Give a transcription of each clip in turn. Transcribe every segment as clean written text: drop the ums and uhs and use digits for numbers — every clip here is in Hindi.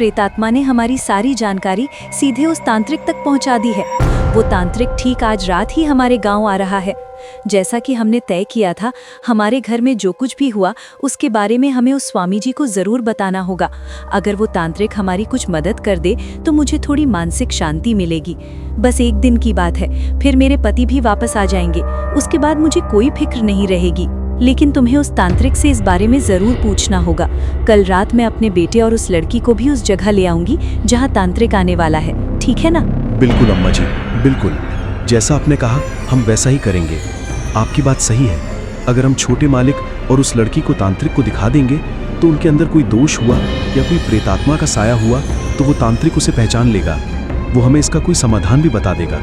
प्रेतात्मा ने हमारी सारी जानकारी सीधे उस तांत्रिक तक पहुंचा दी है। वो तांत्रिक ठीक आज रात ही हमारे गांव आ रहा है। जैसा कि हमने तय किया था, हमारे घर में जो कुछ भी हुआ उसके बारे में हमें उस स्वामी जी को जरूर बताना होगा। अगर वो तांत्रिक हमारी कुछ मदद कर दे तो मुझे थोड़ी मानसिक शांति मिलेगी। बस एक दिन की बात है, फिर मेरे पति भी वापस आ जाएंगे। उसके बाद मुझे कोई फिक्र नहीं रहेगी। लेकिन तुम्हें उस तांत्रिक से इस बारे में जरूर पूछना होगा। कल रात मैं अपने बेटे और उस लड़की को भी उस जगह ले आऊंगी जहां तांत्रिक आने वाला है, ठीक है ना? बिल्कुल अम्मा जी, बिल्कुल। जैसा आपने कहा हम वैसा ही करेंगे। आपकी बात सही है। अगर हम छोटे मालिक और उस लड़की को तांत्रिक को दिखा देंगे तो उनके अंदर कोई दोष हुआ या कोई प्रेतात्मा का साया हुआ तो वो तांत्रिक उसे पहचान लेगा। वो हमें इसका कोई समाधान भी बता देगा।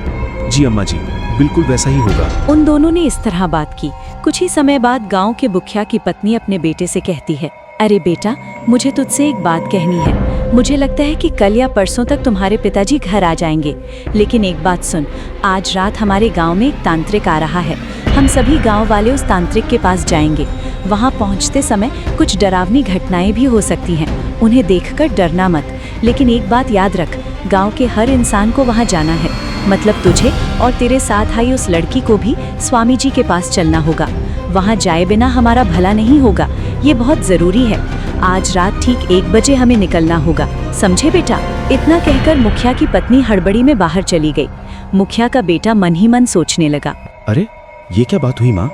जी अम्मा जी, बिल्कुल वैसा ही होगा। उन दोनों ने इस तरह बात की। कुछ ही समय बाद गांव के मुखिया की पत्नी अपने बेटे से कहती है, अरे बेटा, मुझे तुझसे एक बात कहनी है। मुझे लगता है कि कल या परसों तक तुम्हारे पिताजी घर आ जाएंगे। लेकिन एक बात सुन, आज रात हमारे गांव में एक तांत्रिक आ रहा है। हम सभी गांव वाले उस तांत्रिक के पास जाएंगे। वहां पहुंचते समय कुछ डरावनी घटनाएं भी हो सकती हैं। उन्हें देखकर डरना मत। लेकिन एक बात याद रख, गांव के हर इंसान को वहां जाना है। मतलब तुझे और तेरे साथ आई उस लड़की को भी स्वामी जी के पास चलना होगा। वहां जाए बिना हमारा भला नहीं होगा, ये बहुत जरूरी है। आज रात ठीक 1 बजे हमें निकलना होगा, समझे बेटा? इतना कहकर मुखिया की पत्नी हड़बड़ी में बाहर चली गई। मुखिया का बेटा मन ही मन सोचने लगा, अरे ये क्या बात हुई माँ?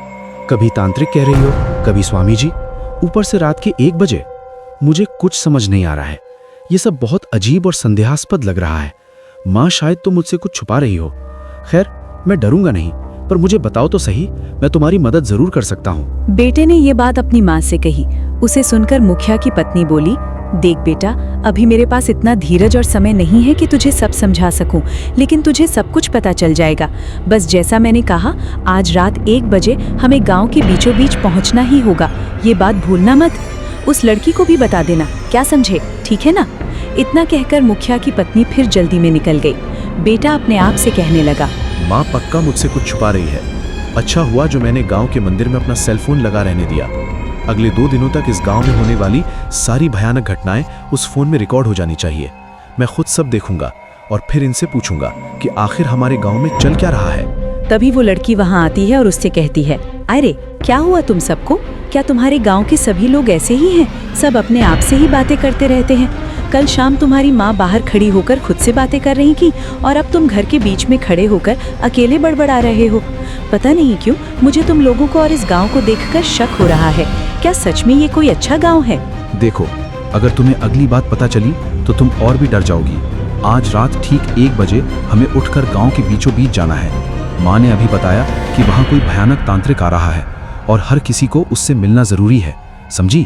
कभी तांत्रिक कह रही हो, कभी स्वामी जी, ऊपर से रात के 1 बजे। मुझे कुछ समझ नहीं आ रहा है। ये सब बहुत अजीब और संदेहास्पद लग रहा है। माँ शायद तो मुझसे कुछ छुपा रही हो। खैर, मैं डरूंगा नहीं, पर मुझे बताओ तो सही, मैं तुम्हारी मदद जरूर कर सकता हूँ। बेटे ने ये बात अपनी माँ से कही। उसे सुनकर मुखिया की पत्नी बोली, देख बेटा, अभी मेरे पास इतना धीरज और समय नहीं है कि तुझे सब समझा सकूं, लेकिन तुझे सब कुछ पता चल जाएगा। बस जैसा मैंने कहा, आज रात 1 बजे हमें गांव के बीचों बीच पहुंचना ही होगा। ये बात भूलना मत। उस लड़की को भी बता देना, क्या समझे? ठीक है ना? इतना कहकर मुखिया की पत्नी फिर जल्दी में निकल गई। बेटा अपने आप से कहने लगा, माँ पक्का मुझसे कुछ छुपा रही है। अच्छा हुआ जो मैंने गांव के मंदिर में अपना सेल फोन लगा रहने दिया। अगले 2 दिनों तक इस गांव में होने वाली सारी भयानक घटनाएं उस फोन में रिकॉर्ड हो जानी चाहिए। मैं खुद सब देखूंगा और फिर इनसे पूछूंगा कि आखिर हमारे गांव में चल क्या रहा है। तभी वो लड़की वहां आती है और उससे कहती है, अरे क्या हुआ तुम सबको? क्या तुम्हारे गांव के सभी लोग ऐसे ही हैं? सब अपने आप से ही बातें करते रहते हैं। कल शाम तुम्हारी माँ बाहर खड़ी होकर खुद से बातें कर रही थी और अब तुम घर के बीच में खड़े होकर अकेले बड़बड़ा रहे हो। पता नहीं क्यों मुझे तुम लोगों को और इस गांव को देखकर शक हो रहा है। क्या सच में ये कोई अच्छा गांव है? देखो, अगर तुम्हें अगली बात पता चली तो तुम और भी डर जाओगी। आज रात ठीक 1 बजे हमें उठकर गांव के बीचों बीच जाना है। माँ ने अभी बताया कि वहाँ कोई भयानक तांत्रिक आ रहा है और हर किसी को उससे मिलना जरूरी है, समझी?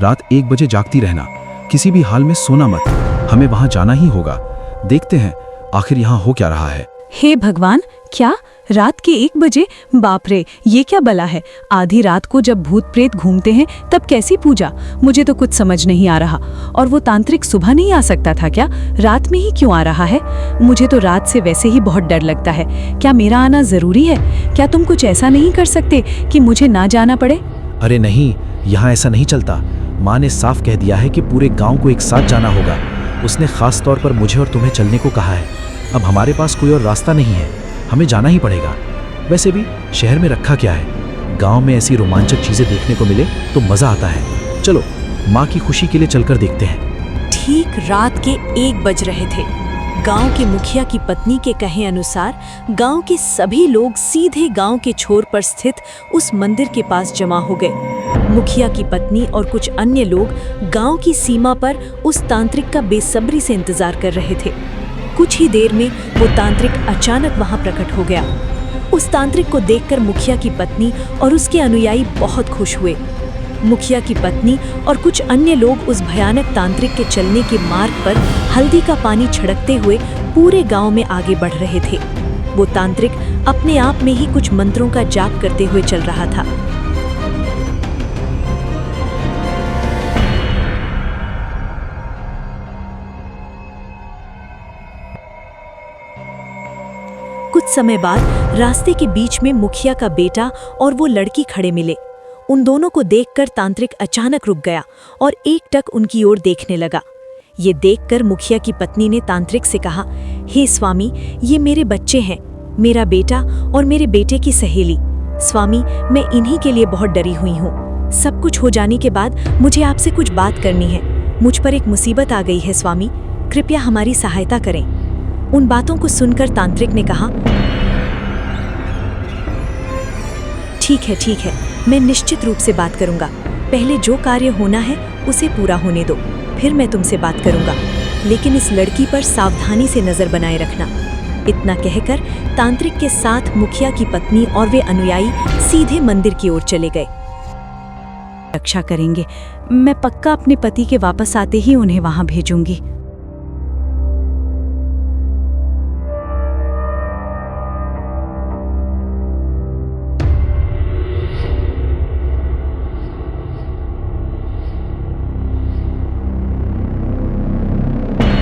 रात 1 बजे जागती रहना, किसी भी हाल में सोना मत। हमें वहां जाना ही होगा। देखते हैं आखिर यहाँ हो क्या रहा है। हे भगवान, क्या रात के 1 बजे? बाप रे, ये क्या बला है? आधी रात को जब भूत प्रेत घूमते हैं तब कैसी पूजा? मुझे तो कुछ समझ नहीं आ रहा। और वो तांत्रिक सुबह नहीं आ सकता था क्या? रात में ही क्यों आ रहा है? मुझे तो रात से वैसे ही बहुत डर लगता है। क्या मेरा आना जरूरी है? क्या तुम कुछ ऐसा नहीं कर सकते कि मुझे ना जाना पड़े? अरे नहीं, यहाँ ऐसा नहीं चलता। माँ ने साफ कह दिया है कि पूरे गांव को एक साथ जाना होगा। उसने खास तौर पर मुझे और तुम्हें चलने को कहा है। अब हमारे पास कोई और रास्ता नहीं है, हमें जाना ही पड़ेगा। वैसे भी शहर में रखा क्या है, गांव में ऐसी रोमांचक चीजें देखने को मिले तो मजा आता है। चलो माँ की खुशी के लिए चलकर देखते हैं। ठीक रात के 1 बज रहे थे। गांव के मुखिया की पत्नी के कहे अनुसार गांव के सभी लोग सीधे गांव के छोर पर स्थित उस मंदिर के पास जमा हो गए। मुखिया की पत्नी और कुछ अन्य लोग गांव की सीमा पर उस तांत्रिक का बेसब्री से इंतजार कर रहे थे। कुछ ही देर में वो तांत्रिक अचानक वहां प्रकट हो गया। उस तांत्रिक को देखकर मुखिया की पत्नी और उसके अनुयायी बहुत खुश हुए। मुखिया की पत्नी और कुछ अन्य लोग उस भयानक तांत्रिक के चलने के मार्ग पर हल्दी का पानी छिड़कते हुए पूरे गांव में आगे बढ़ रहे थे। वो तांत्रिक अपने आप में ही कुछ मंत्रों का जाप करते हुए चल रहा था। कुछ समय बाद रास्ते के बीच में मुखिया का बेटा और वो लड़की खड़े मिले। उन दोनों को देखकर तांत्रिक अचानक रुक गया और एकटक उनकी ओर देखने लगा। ये देखकर मुखिया की पत्नी ने तांत्रिक से कहा, हे स्वामी, ये मेरे बच्चे हैं, मेरा बेटा और मेरे बेटे की सहेली। स्वामी, मैं इन्हीं के लिए बहुत डरी हुई हूँ। सब कुछ हो जाने के बाद मुझे आपसे कुछ बात करनी है। मुझ पर एक मुसीबत आ गई है स्वामी, कृपया हमारी सहायता करें। उन बातों को सुनकर तांत्रिक ने कहा, ठीक है, मैं निश्चित रूप से बात करूंगा। पहले जो कार्य होना है उसे पूरा होने दो, फिर मैं तुमसे बात करूंगा। लेकिन इस लड़की पर सावधानी से नजर बनाए रखना। इतना कहकर तांत्रिक के साथ मुखिया की पत्नी और वे अनुयायी सीधे मंदिर की ओर चले गए। रक्षा करेंगे, मैं पक्का अपने पति के वापस आते ही उन्हें वहां भेजूंगी।